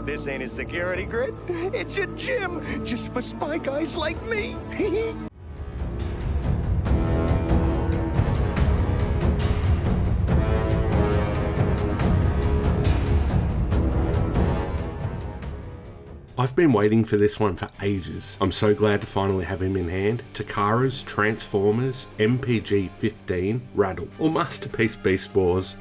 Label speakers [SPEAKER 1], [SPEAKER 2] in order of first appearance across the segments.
[SPEAKER 1] This ain't a security grid. It's a gym just for spy guys like me.
[SPEAKER 2] I've been waiting for this one for ages. I'm so glad to finally have him in hand. Takara's Transformers MPG-15 Rattle, or Masterpiece Beastwars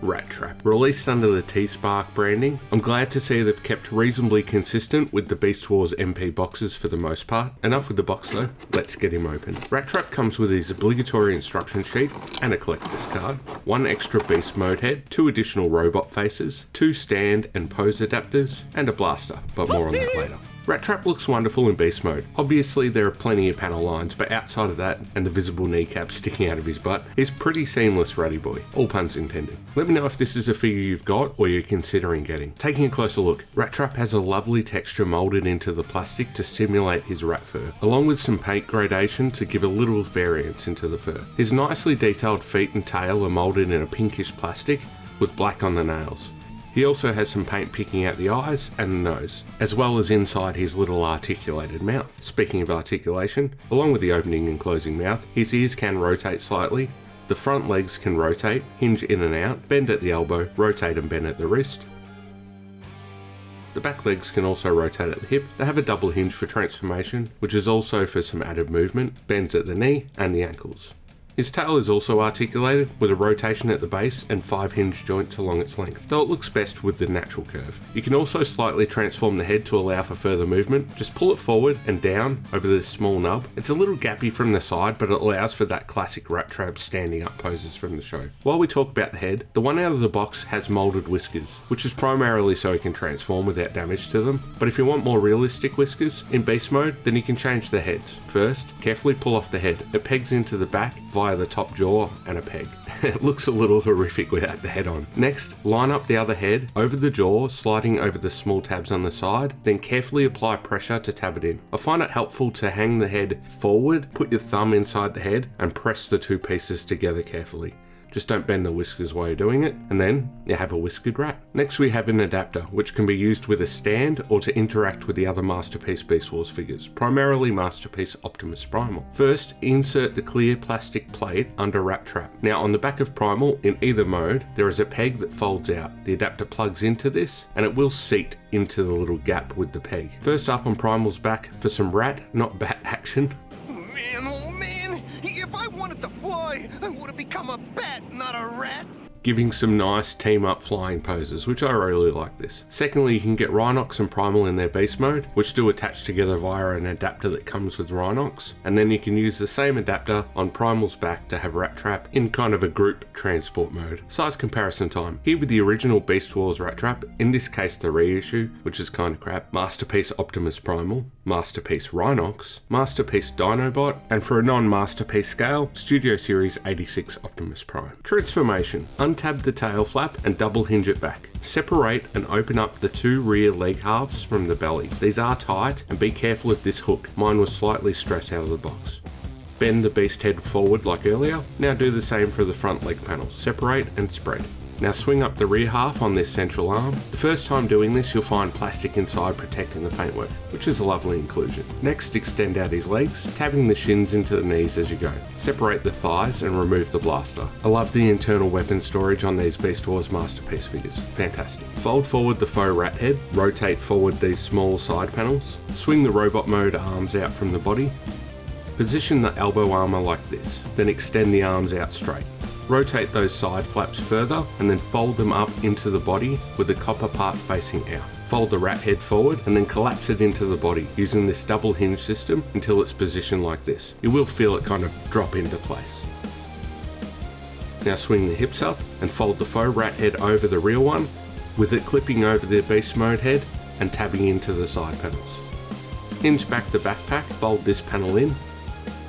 [SPEAKER 2] Rattrap. Released under the T-Spark branding, I'm glad to see they've kept reasonably consistent with the Beast Wars MP boxes for the most part. Enough with the box though, let's get him open. Rattrap comes with his obligatory instruction sheet and a collector's card, 1 extra beast mode head, 2 additional robot faces, 2 stand and pose adapters, and a blaster, but more on that later. Rattrap looks wonderful in beast mode. Obviously there are plenty of panel lines, but outside of that and the visible kneecap sticking out of his butt, he's pretty seamless ratty boy, all puns intended. Let me know if this is a figure you've got or you're considering getting. Taking a closer look, Rattrap has a lovely texture moulded into the plastic to simulate his rat fur, along with some paint gradation to give a little variance into the fur. His nicely detailed feet and tail are moulded in a pinkish plastic with black on the nails. He also has some paint picking out the eyes and the nose, as well as inside his little articulated mouth. Speaking of articulation, along with the opening and closing mouth, his ears can rotate slightly, the front legs can rotate, hinge in and out, bend at the elbow, rotate and bend at the wrist. The back legs can also rotate at the hip. They have a double hinge for transformation, which is also for some added movement, bends at the knee and the ankles. His tail is also articulated with a rotation at the base and 5 hinge joints along its length, though it looks best with the natural curve. You can also slightly transform the head to allow for further movement. Just pull it forward and down over this small nub. It's a little gappy from the side, but it allows for that classic Rattrap standing up poses from the show. While we talk about the head, the one out of the box has moulded whiskers, which is primarily so he can transform without damage to them. But if you want more realistic whiskers in beast mode, then you can change the heads. First, carefully pull off the head. It pegs into the back via the top jaw and a peg. It looks a little horrific without the head on. Next, line up the other head over the jaw, sliding over the small tabs on the side, then carefully apply pressure to tab it in. I find it helpful to hang the head forward, put your thumb inside the head, and press the 2 pieces together carefully. Just don't bend the whiskers while you're doing it, and then you have a whiskered rat. Next we have an adapter, which can be used with a stand or to interact with the other Masterpiece Beast Wars figures, primarily Masterpiece Optimus Primal. First, insert the clear plastic plate under Rattrap. Now on the back of Primal, in either mode, there is a peg that folds out. The adapter plugs into this, and it will seat into the little gap with the peg. First up on Primal's back for some rat, not bat action.
[SPEAKER 1] Man, oh man, if I wanted to fly, I would have become a bat, not a rat.
[SPEAKER 2] Giving some nice team up flying poses, which I really like this. Secondly, you can get Rhinox and Primal in their beast mode, which do attach together via an adapter that comes with Rhinox, and then you can use the same adapter on Primal's back to have Rattrap in kind of a group transport mode. Size comparison time. Here with the original Beast Wars Rattrap, in this case the reissue, which is kind of crap, Masterpiece Optimus Primal, Masterpiece Rhinox, Masterpiece Dinobot, and for a non-Masterpiece scale, Studio Series 86 Optimus Prime. Transformation. Untab the tail flap and double hinge it back. Separate and open up the 2 rear leg halves from the belly. These are tight, and be careful of this hook. Mine was slightly stressed out of the box. Bend the beast head forward like earlier. Now do the same for the front leg panels. Separate and spread. Now swing up the rear half on this central arm. The first time doing this, you'll find plastic inside protecting the paintwork, which is a lovely inclusion. Next, extend out his legs, tabbing the shins into the knees as you go. Separate the thighs and remove the blaster. I love the internal weapon storage on these Beast Wars Masterpiece figures. Fantastic. Fold forward the faux rat head, rotate forward these small side panels, swing the robot mode arms out from the body, position the elbow armor like this, then extend the arms out straight. Rotate those side flaps further and then fold them up into the body with the copper part facing out. Fold the rat head forward and then collapse it into the body using this double hinge system until it's positioned like this. You will feel it kind of drop into place. Now swing the hips up and fold the faux rat head over the real one, with it clipping over the beast mode head and tabbing into the side panels. Hinge back the backpack, fold this panel in,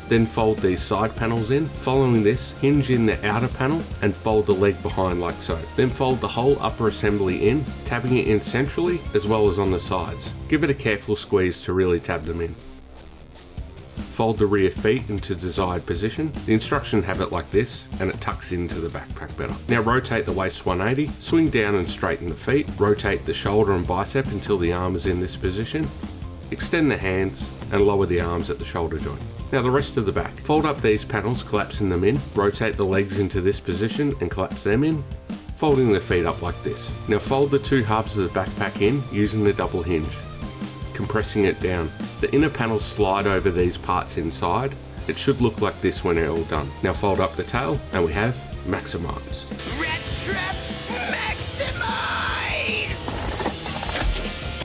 [SPEAKER 2] then fold these side panels in. Following this, hinge in the outer panel and fold the leg behind like so. Then fold the whole upper assembly in, tabbing it in centrally as well as on the sides. Give it a careful squeeze to really tab them in. fold the rear feet into desired position. The instructions have it like this, and it tucks into the backpack better. Now rotate the waist 180, swing down and straighten the feet, rotate the shoulder and bicep until the arm is in this position, extend the hands and lower the arms at the shoulder joint. Now the rest of the back. Fold up these panels, collapsing them in, rotate the legs into this position and collapse them in, folding the feet up like this. Now fold the two halves of the backpack in using the double hinge, compressing it down. The inner panels slide over these parts inside. It should look like this when it's all done. Now fold up the tail and we have maximized.
[SPEAKER 1] Rattrap maximize!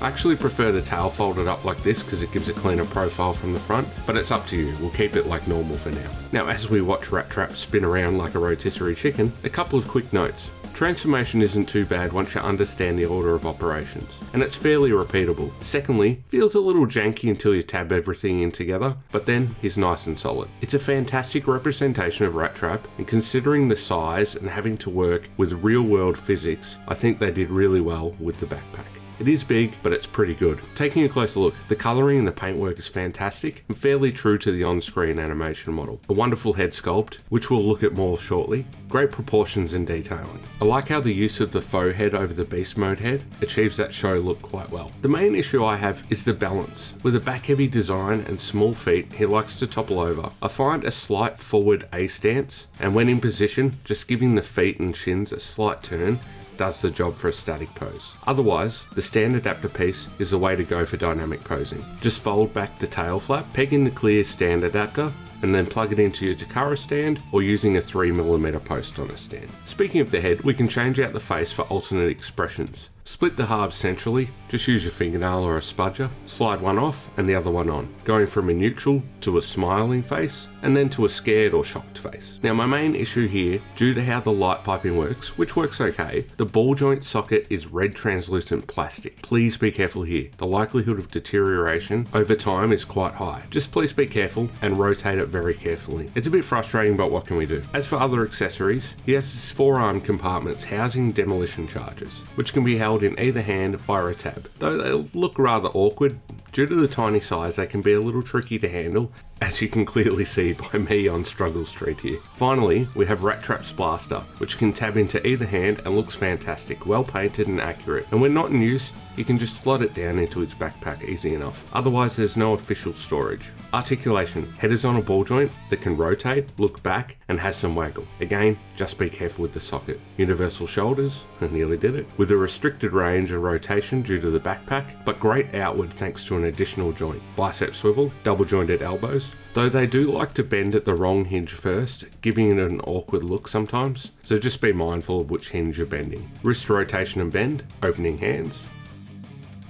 [SPEAKER 2] I actually prefer the tail folded up like this because it gives a cleaner profile from the front, but it's up to you. We'll keep it like normal for now. Now as we watch Rattrap spin around like a rotisserie chicken, a couple of quick notes. Transformation isn't too bad once you understand the order of operations, and it's fairly repeatable. Secondly, feels a little janky until you tab everything in together, but then he's nice and solid. It's a fantastic representation of Rattrap, and considering the size and having to work with real world physics, I think they did really well with the backpack. It is big, but it's pretty good. Taking a closer look, the colouring and the paintwork is fantastic and fairly true to the on-screen animation model. A wonderful head sculpt, which we'll look at more shortly. Great proportions and detailing. I like how the use of the faux head over the beast mode head achieves that show look quite well. The main issue I have is the balance. With a back-heavy design and small feet, he likes to topple over. I find a slight forward A stance, and when in position, just giving the feet and shins a slight turn does the job for a static pose. Otherwise, the stand adapter piece is the way to go for dynamic posing. Just fold back the tail flap, peg in the clear stand adapter, and then plug it into your Takara stand or using a 3mm post on a stand. Speaking of the head, we can change out the face for alternate expressions. Split the halves centrally, just use your fingernail or a spudger, slide one off and the other one on, going from a neutral to a smiling face, and then to a scared or shocked face. Now my main issue here, due to how the light piping works, which works okay, the ball joint socket is red translucent plastic. Please be careful here. The likelihood of deterioration over time is quite high. Just please be careful and rotate it very carefully. It's a bit frustrating, but what can we do? As for other accessories, he has his forearm compartments housing demolition charges, which can be held in either hand via a tab. Though they look rather awkward, due to the tiny size they can be a little tricky to handle, as you can clearly see by me on Struggle Street here. Finally, we have Rattrap's blaster, which can tab into either hand and looks fantastic, well painted and accurate. And when not in use, you can just slot it down into its backpack easy enough. Otherwise, there's no official storage. Articulation. Head is on a ball joint that can rotate, look back, and has some waggle. Again, just be careful with the socket. Universal shoulders, I nearly did it, with a restricted range and rotation due to the backpack, but great outward thanks to an additional joint. Bicep swivel, double jointed elbows, though they do like to bend at the wrong hinge first, giving it an awkward look sometimes, so just be mindful of which hinge you're bending. Wrist rotation and bend, opening hands.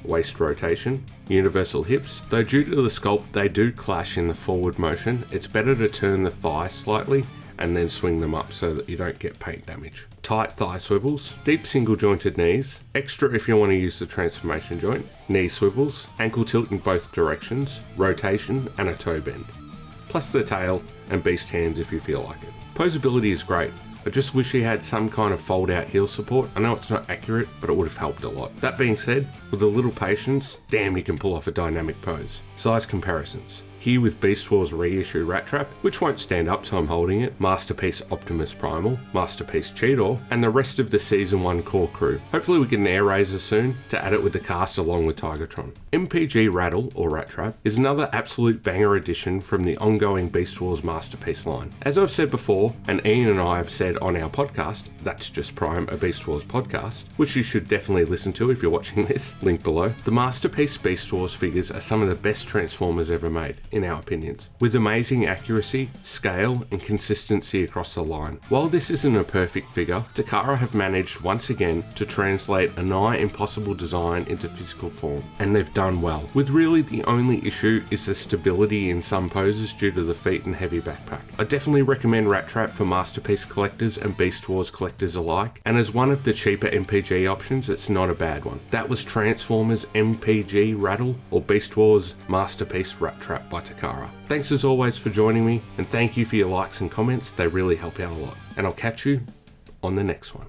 [SPEAKER 2] Waist rotation, universal hips. Though due to the sculpt they do clash in the forward motion, it's better to turn the thigh slightly and then swing them up so that you don't get paint damage. Tight thigh swivels, deep single jointed knees, extra if you want to use the transformation joint, knee swivels, ankle tilt in both directions, rotation and a toe bend. Plus the tail and beast hands if you feel like it. Posability is great. I just wish he had some kind of fold out heel support. I know it's not accurate, but it would have helped a lot. That being said, with a little patience, damn you can pull off a dynamic pose. Size comparisons. Here with Beast Wars reissue Rattrap, which won't stand up till I'm holding it, Masterpiece Optimus Primal, Masterpiece Cheetor, and the rest of the Season 1 core crew. Hopefully we get an air razor soon to add it with the cast along with Tigatron. MPG Rattle, or Rattrap, is another absolute banger addition from the ongoing Beast Wars Masterpiece line. As I've said before, and Ian and I have said on our podcast, That's Just Prime, a Beast Wars podcast, which you should definitely listen to if you're watching this, link below, the Masterpiece Beast Wars figures are some of the best Transformers ever made, in our opinions, with amazing accuracy, scale, and consistency across the line. While this isn't a perfect figure, Takara have managed once again to translate a nigh impossible design into physical form, and they've done well, with really the only issue is the stability in some poses due to the feet and heavy backpack. I definitely recommend Rattrap for Masterpiece collectors and Beast Wars collectors alike, and as one of the cheaper MPG options, it's not a bad one. That was Transformers MPG Rattle, or Beast Wars Masterpiece Rattrap by Takara. Thanks as always for joining me, and thank you for your likes and comments, they really help out a lot. And I'll catch you on the next one.